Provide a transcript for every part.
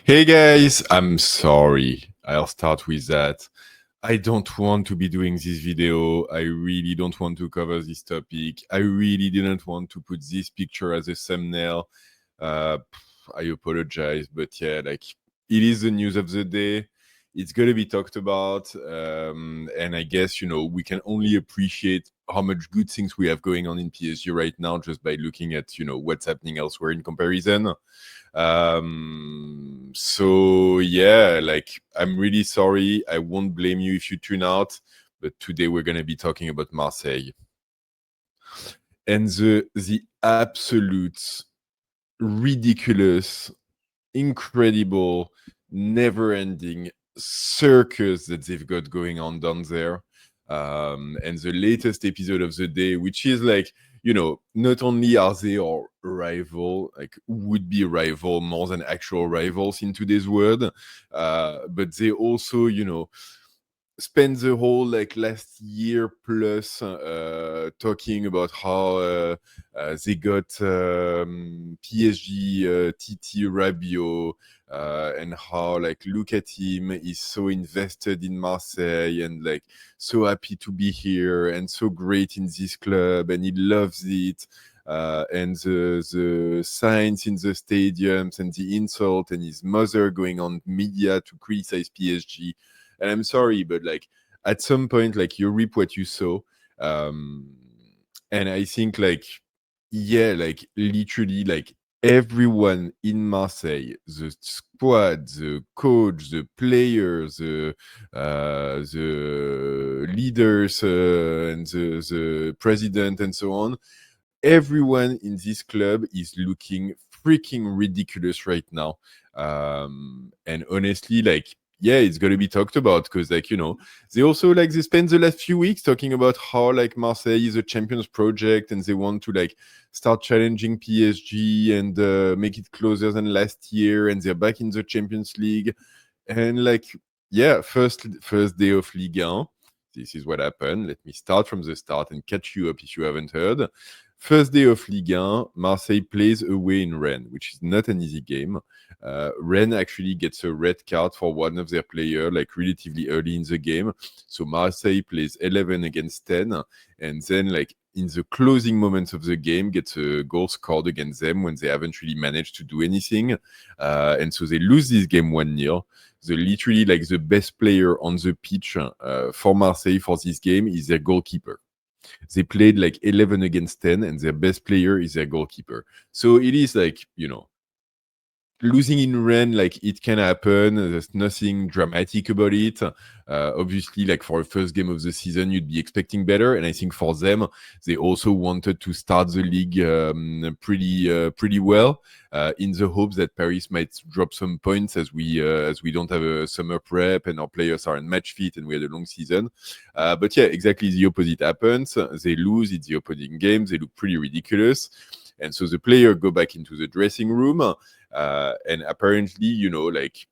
Hey guys, I'm sorry. I'll start with that. I don't want to be doing this video. I really don't want to cover this topic. I really didn't want to put this picture as a thumbnail. Uh, I apologize, but yeah, like it is the news of the day. It's going to be talked about. And I guess, we can only appreciate how much good things we have going on in PSG right now just by looking at, what's happening elsewhere in comparison. So yeah, like I'm really sorry. I won't blame you if you tune out, but today we're gonna be talking about Marseille and the absolute ridiculous, incredible, never-ending circus that they've got going on down there. And the latest episode of the day, which is like, not only are they our rival, like would-be rival more than actual rivals in today's world, but they also, spend the whole like last year plus talking about how they got PSG TT Rabiot and how like look at him, he's so invested in Marseille and like so happy to be here and so great in this club and he loves it. And the signs in the stadiums and the insult and his mother going on media to criticize PSG. And I'm sorry, but like at some point, like you reap what you sow. And I think like, yeah, like literally like everyone in Marseille, the squad, the coach, the players, the leaders, and the president, and so on. Everyone in this club is looking freaking ridiculous right now. And honestly, like, yeah, it's going to be talked about because, like, they also like they spent the last few weeks talking about how like Marseille is a champions project and they want to like start challenging PSG and make it closer than last year, and they're back in the Champions League. And like, yeah, first day of Ligue 1. This is what happened. Let me start from the start and catch you up if you haven't heard. First day of Ligue 1, Marseille plays away in Rennes, which is not an easy game. Rennes actually gets a red card for one of their players, like relatively early in the game. So Marseille plays 11 against 10, and then like in the closing moments of the game, gets a goal scored against them when they haven't really managed to do anything. And so they lose this game 1-0. Literally like the best player on the pitch for Marseille for this game is their goalkeeper. They played like 11 against 10 and their best player is their goalkeeper. So it is like, losing in Rennes, like it can happen. There's nothing dramatic about it. Obviously, like for a first game of the season, you'd be expecting better. And I think for them, they also wanted to start the league pretty well, in the hopes that Paris might drop some points as we don't have a summer prep and our players are in match fit and we had a long season. But yeah, exactly the opposite happens. They lose. It's the opposing game. They look pretty ridiculous. And so the player go back into the dressing room, and apparently, like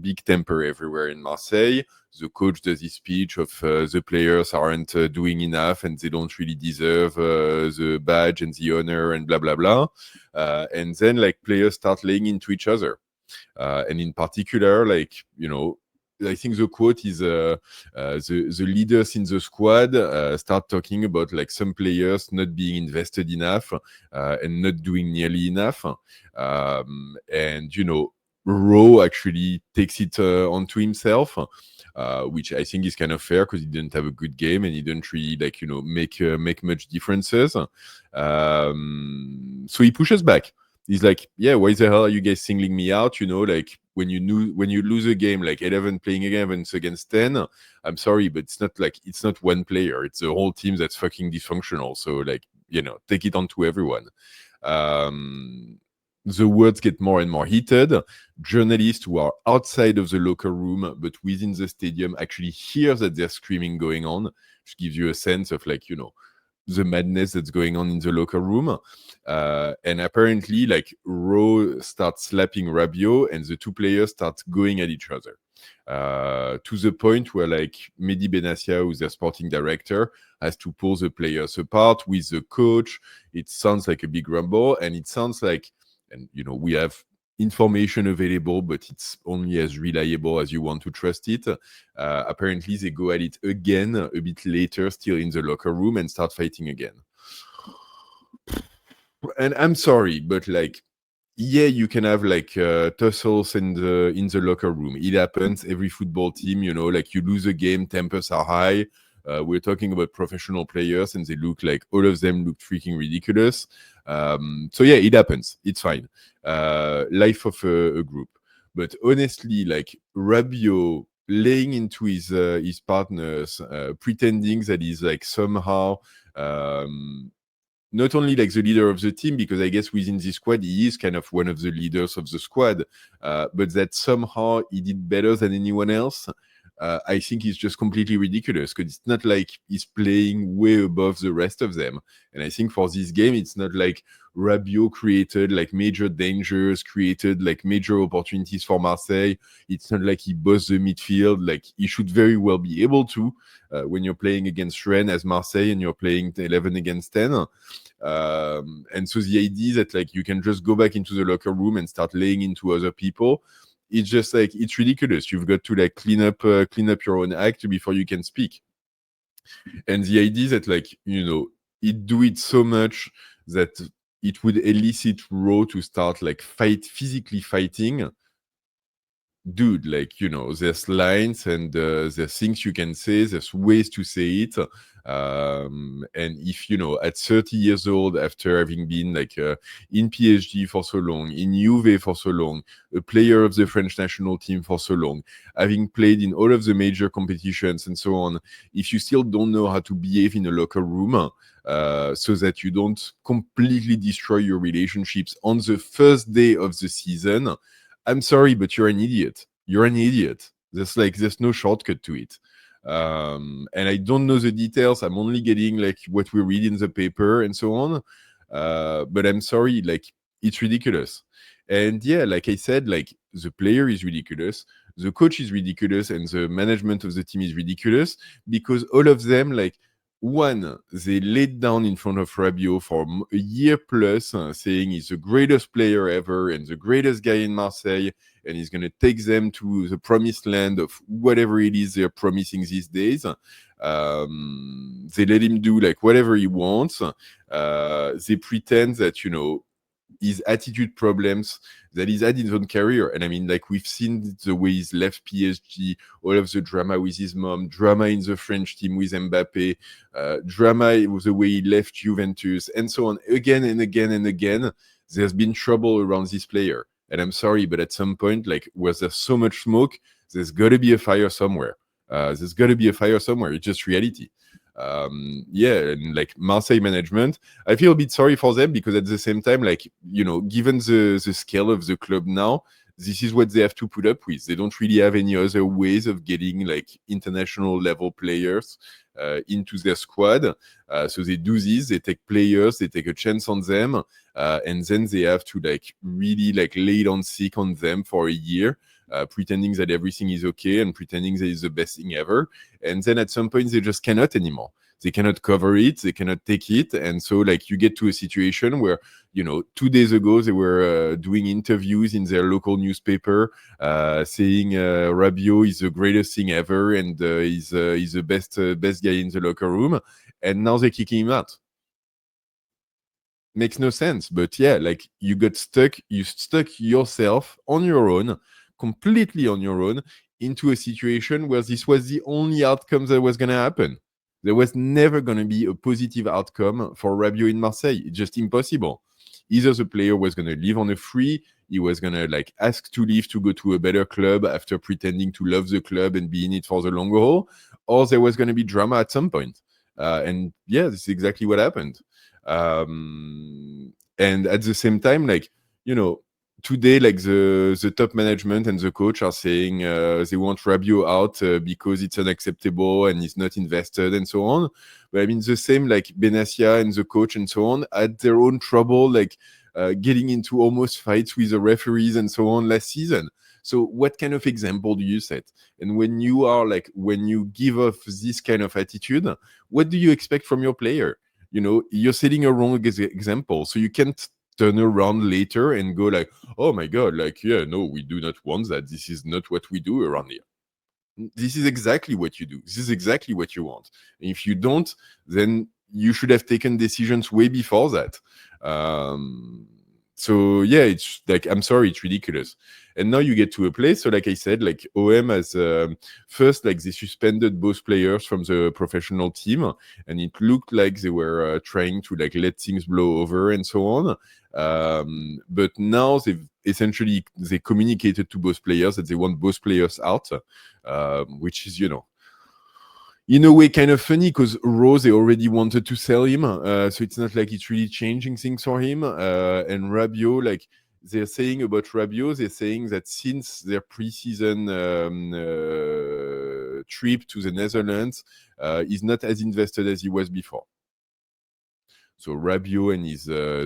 big temper everywhere in Marseille. The coach does his speech of the players aren't doing enough and they don't really deserve the badge and the honor and blah, blah, blah. And then like players start laying into each other. And in particular, like, I think the quote is the leaders in the squad start talking about like some players not being invested enough and not doing nearly enough. And Rowe actually takes it onto himself, which I think is kind of fair because he didn't have a good game and he didn't really like make much differences. So he pushes back. He's like, yeah, why the hell are you guys singling me out? Like when you lose a game like 11 playing 11 against 10, I'm sorry, but it's not one player. It's a whole team that's fucking dysfunctional. So like, take it on to everyone. The words get more and more heated. Journalists who are outside of the locker room but within the stadium actually hear that there's screaming going on, which gives you a sense of like, the madness that's going on in the locker room. And apparently, like, Rowe starts slapping Rabiot and the two players start going at each other. To the point where, like, Mehdi Benassia, who's their sporting director, has to pull the players apart with the coach. It sounds like a big rumble, and it sounds like, and we have information available, but it's only as reliable as you want to trust it. Apparently, they go at it again a bit later, still in the locker room, and start fighting again. And I'm sorry, but like, yeah, you can have like tussles in the locker room. It happens. Every football team, like you lose a game, tempers are high. We're talking about professional players, and they look like all of them look freaking ridiculous. So yeah, it happens. It's fine. Life of a group. But honestly, like Rabiot laying into his partners, pretending that he's like somehow not only like the leader of the team, because I guess within the squad he is kind of one of the leaders of the squad, but that somehow he did better than anyone else. I think it's just completely ridiculous, because it's not like he's playing way above the rest of them. And I think for this game, it's not like Rabiot created like major dangers, created like major opportunities for Marseille. It's not like he bossed the midfield. Like he should very well be able to when you're playing against Rennes as Marseille and you're playing 11 against 10. And so the idea that like you can just go back into the locker room and start laying into other people, it's just like, it's ridiculous. You've got to like clean up your own act before you can speak. And the idea that like, it do it so much that it would elicit Rowe to start like physically fighting. Dude, like, there's lines and there's things you can say, there's ways to say it. And if, at 30 years old, after having been like in PSG for so long, in Juve for so long, a player of the French national team for so long, having played in all of the major competitions and so on, if you still don't know how to behave in a locker room, so that you don't completely destroy your relationships on the first day of the season, I'm sorry, but you're an idiot. You're an idiot. There's no shortcut to it. And I don't know the details. I'm only getting like what we read in the paper and so on. But I'm sorry, like it's ridiculous. And yeah, like I said, like the player is ridiculous, the coach is ridiculous, and the management of the team is ridiculous, because all of them, like, one, they laid down in front of Rabiot for a year plus, saying he's the greatest player ever and the greatest guy in Marseille, and he's going to take them to the promised land of whatever it is they're promising these days. They let him do like whatever he wants. They pretend that, his attitude problems that he's had in his own career. And I mean, like, we've seen the way he's left PSG, all of the drama with his mom, drama in the French team with Mbappe, drama with the way he left Juventus, and so on, again and again and again. There's been trouble around this player. And I'm sorry, but at some point, like, was there so much smoke? There's got to be a fire somewhere. There's got to be a fire somewhere. It's just reality. And like Marseille management, I feel a bit sorry for them, because at the same time, like, given the scale of the club now, this is what they have to put up with. They don't really have any other ways of getting like international level players into their squad. So they do this, they take players, they take a chance on them, and then they have to like really like lay it on sick on them for a year. Pretending that everything is okay and pretending that it's the best thing ever. And then at some point, they just cannot anymore. They cannot cover it. They cannot take it. And so, like, you get to a situation where, 2 days ago, they were doing interviews in their local newspaper, saying Rabiot is the greatest thing ever and he's the best guy in the locker room. And now they're kicking him out. Makes no sense. But yeah, like, you stuck yourself on your own, completely on your own, into a situation where this was the only outcome that was going to happen. There was never going to be a positive outcome for Rabiot in Marseille. It's just impossible. Either the player was going to leave on a free, he was going to like ask to leave to go to a better club after pretending to love the club and be in it for the long haul, or there was going to be drama at some point. And yeah, this is exactly what happened. And at the same time, like, today, like the top management and the coach are saying they want Rabiot out because it's unacceptable and he's not invested and so on. But I mean, the same, like Benassia and the coach and so on had their own trouble, like getting into almost fights with the referees and so on last season. So what kind of example do you set? And when you give off this kind of attitude, what do you expect from your player? You're setting a wrong example. So you can't turn around later and go like, oh my god, like, yeah, no, we do not want that. This is not what we do around here. This is exactly what you do. This is exactly what you want. And if you don't, then you should have taken decisions way before that. So yeah, it's like, I'm sorry, it's ridiculous. And now you get to a place. So like I said, like OM has first, like they suspended both players from the professional team, and it looked like they were trying to like let things blow over and so on. But now they communicated to both players that they want both players out, which is, you know, in a way kind of funny because Rowe, they already wanted to sell him, so it's not like it's really changing things for him. And Rabiot, like they're saying about Rabiot, they're saying that since their preseason trip to the Netherlands, he's not as invested as he was before. So Rabiot and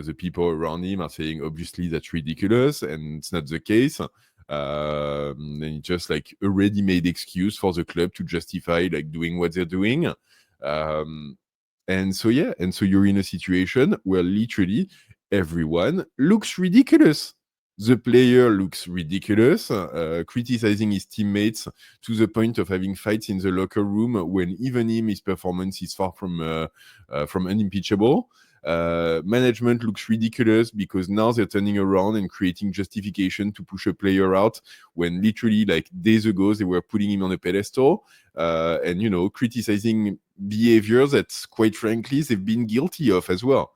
the people around him are saying, obviously, that's ridiculous, and it's not the case. And it's just like a ready-made excuse for the club to justify like doing what they're doing. And so you're in a situation where literally everyone looks ridiculous. The player looks ridiculous, criticizing his teammates to the point of having fights in the locker room when even his performance is far from unimpeachable. Management looks ridiculous because now they're turning around and creating justification to push a player out when literally like days ago they were putting him on a pedestal, and, you know, criticizing behaviors that quite frankly they've been guilty of as well.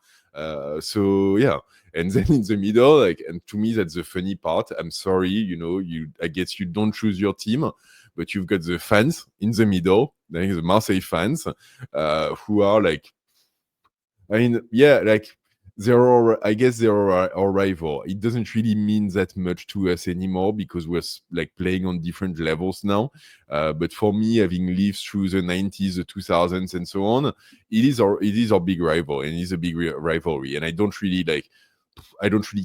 So yeah. And then in the middle, like, and to me, that's the funny part. I'm sorry, you know, I guess you don't choose your team, but you've got the fans in the middle, like the Marseille fans, who are like, I mean, yeah, like I guess they're our rival. It doesn't really mean that much to us anymore because we're like playing on different levels now. But for me, having lived through the 90s, the 2000s, and so on, it is our big rival, and it is a big rivalry. And I don't really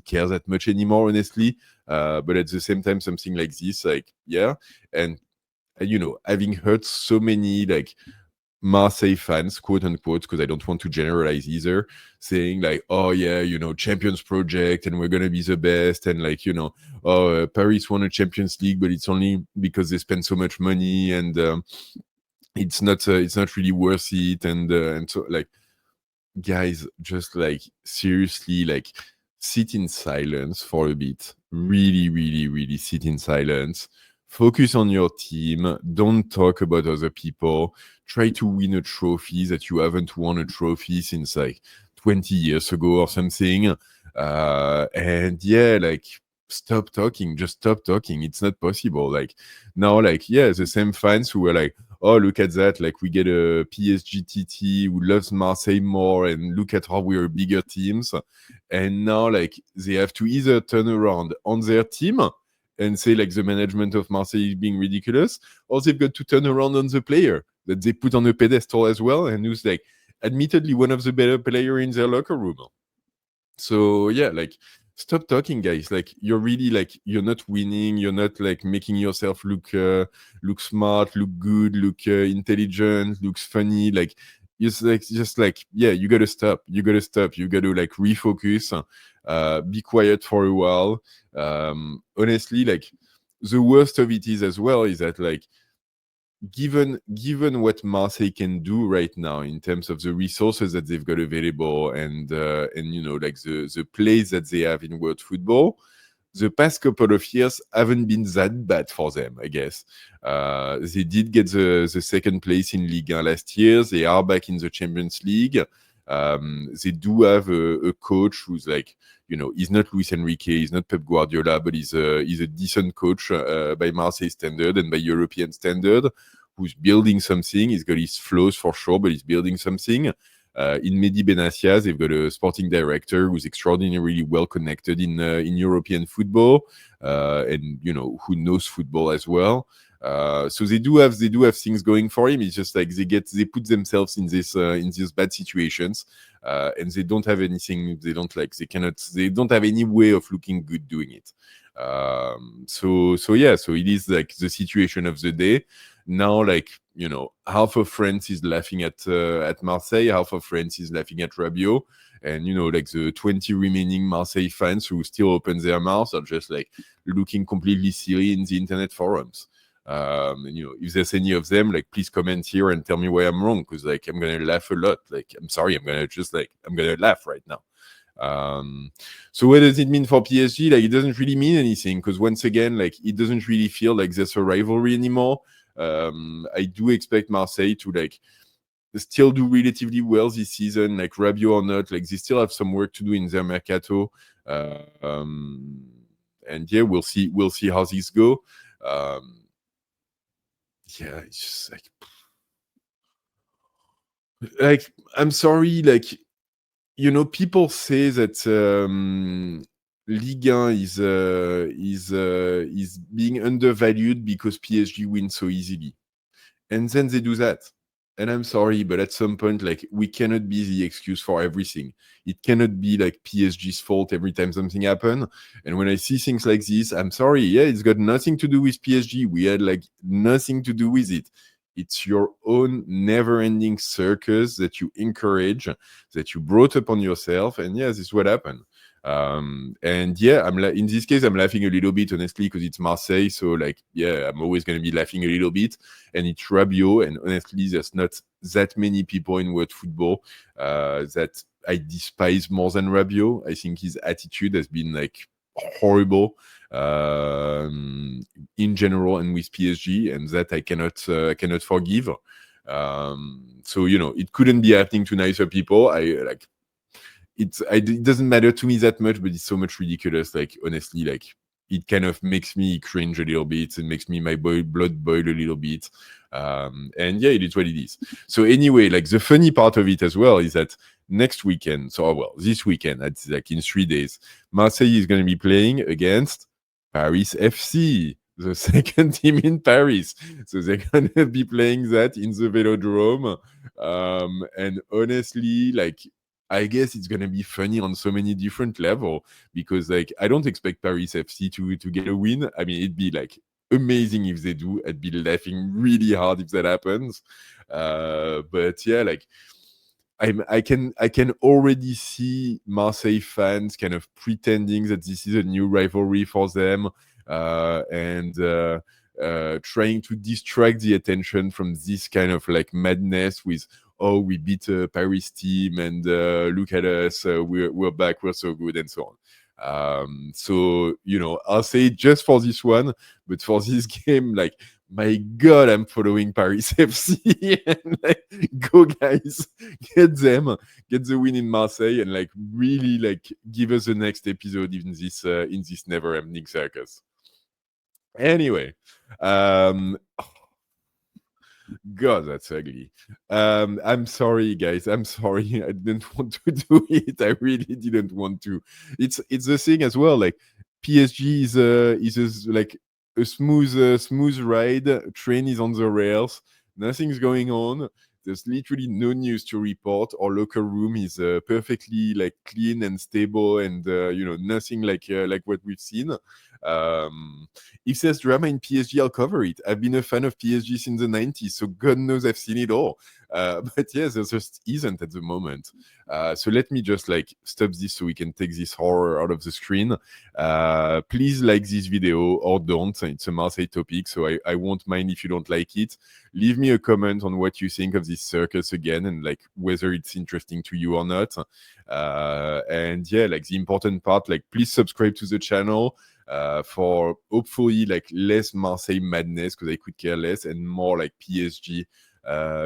care that much anymore, honestly. But at the same time, something like this, like, yeah. And you know, having heard so many like Marseille fans, quote unquote, because I don't want to generalize either, saying like, oh yeah, you know, Champions Project, and we're gonna be the best, and like, you know, oh, Paris won a Champions League, but it's only because they spend so much money, and it's not really worth it, and so like, guys, just like seriously, like sit in silence for a bit. Really, really, really sit in silence. Focus on your team. Don't talk about other people. Try to win a trophy that you haven't won a trophy since like 20 years ago or something. And yeah, like stop talking. Just stop talking. It's not possible. Like now, like, yeah, the same fans who were like, oh, look at that. Like we get a PSG TT who loves Marseille more, and look at how we're bigger teams. And now like they have to either turn around on their team and say like the management of Marseille is being ridiculous, or they've got to turn around on the player that they put on a pedestal as well, and who's like admittedly one of the better players in their locker room. So yeah, like stop talking, guys. Like you're really like, you're not winning, you're not like making yourself look smart, look good, look intelligent, looks funny. Like just like yeah, you gotta stop, you gotta like refocus, be quiet for a while. Honestly, like the worst of it is as well is that like given what Marseille can do right now in terms of the resources that they've got available, and you know, like the plays that they have in world football, the past couple of years haven't been that bad for them, I guess. They did get the second place in Ligue 1 last year. They are back in the Champions League. They do have a coach who's like, you know, he's not Luis Enrique, he's not Pep Guardiola, but he's a decent coach by Marseille standard and by European standard, who's building something. He's got his flaws for sure, but he's building something. In Mehdi Benassia, they've got a sporting director who's extraordinarily well connected in European football, and you know, who knows football as well. So they do have things going for him. It's just like they put themselves in these bad situations, and they don't have anything. They don't have any way of looking good doing it. So it is like the situation of the day. Now, like, you know, half of France is laughing at Marseille, half of France is laughing at Rabiot, and like the 20 remaining Marseille fans who still open their mouths are just like looking completely silly in the internet forums. And, if there's any of them, like, please comment here and tell me why I'm wrong, because like I'm gonna laugh a lot. Like, I'm sorry, I'm gonna laugh right now. So what does it mean for PSG? Like, it doesn't really mean anything, because once again, like, it doesn't really feel like there's a rivalry anymore. I do expect Marseille to like still do relatively well this season, like Rabiot or not. Like, they still have some work to do in their mercato. And yeah, we'll see how these go. Yeah, it's just like I'm sorry, like, people say that Ligue 1 is being undervalued because PSG wins so easily, and then they do that. And I'm sorry, but at some point, like, we cannot be the excuse for everything. It cannot be like PSG's fault every time something happens. And when I see things like this, I'm sorry. Yeah, it's got nothing to do with PSG. We had like nothing to do with it. It's your own never-ending circus that you encourage, that you brought upon yourself. And yeah, this is what happened. And yeah, in this case, I'm laughing a little bit, honestly, because it's Marseille. So like, yeah, I'm always going to be laughing a little bit. And it's Rabiot. And honestly, there's not that many people in world football that I despise more than Rabiot. I think his attitude has been like horrible in general and with PSG, and that I cannot forgive. So it couldn't be happening to nicer people. It doesn't matter to me that much, but it's so much ridiculous. Like, honestly, like, it kind of makes me cringe a little bit and makes me my blood boil a little bit. And yeah, it is what it is. So anyway, like, the funny part of it as well is that next weekend, this weekend, it's like in 3 days, Marseille is going to be playing against Paris FC, the second team in Paris. So they're going to be playing that in the Velodrome. And honestly, like, I guess it's going to be funny on so many different levels, because like, I don't expect Paris FC to get a win. I mean, it'd be like amazing if they do. I'd be laughing really hard if that happens. But yeah, like, I can already see Marseille fans kind of pretending that this is a new rivalry for them, and trying to distract the attention from this kind of like madness with, oh, we beat a Paris team, and look at us, we're back, we're so good, and so on. So I'll say just for this one, but for this game, like, my God, I'm following Paris FC, and like, go guys, get the win in Marseille, and like, really like, give us the next episode in this never-ending circus. Anyway, God, that's ugly. I'm sorry, guys. I'm sorry. I didn't want to do it. I really didn't want to. It's the thing as well. Like, PSG is like a smooth ride. Train is on the rails. Nothing's going on. There's literally no news to report. Our locker room is perfectly like clean and stable, and nothing like what we've seen. If there's drama in PSG, I'll cover it. I've been a fan of PSG since the 90s, so God knows I've seen it all. But yeah, there just isn't at the moment. So let me just like stop this so we can take this horror out of the screen. Please like this video or don't. It's a Marseille topic, so I won't mind if you don't like it. Leave me a comment on what you think of this circus again, and like whether it's interesting to you or not. And yeah, like, the important part, like, please subscribe to the channel. For hopefully like less Marseille madness, because I could care less, and more like PSG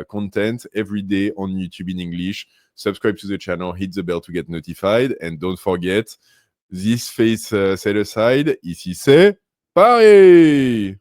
content every day on YouTube in English. Subscribe to the channel, hit the bell to get notified, and don't forget, this face set aside, ici c'est Paris!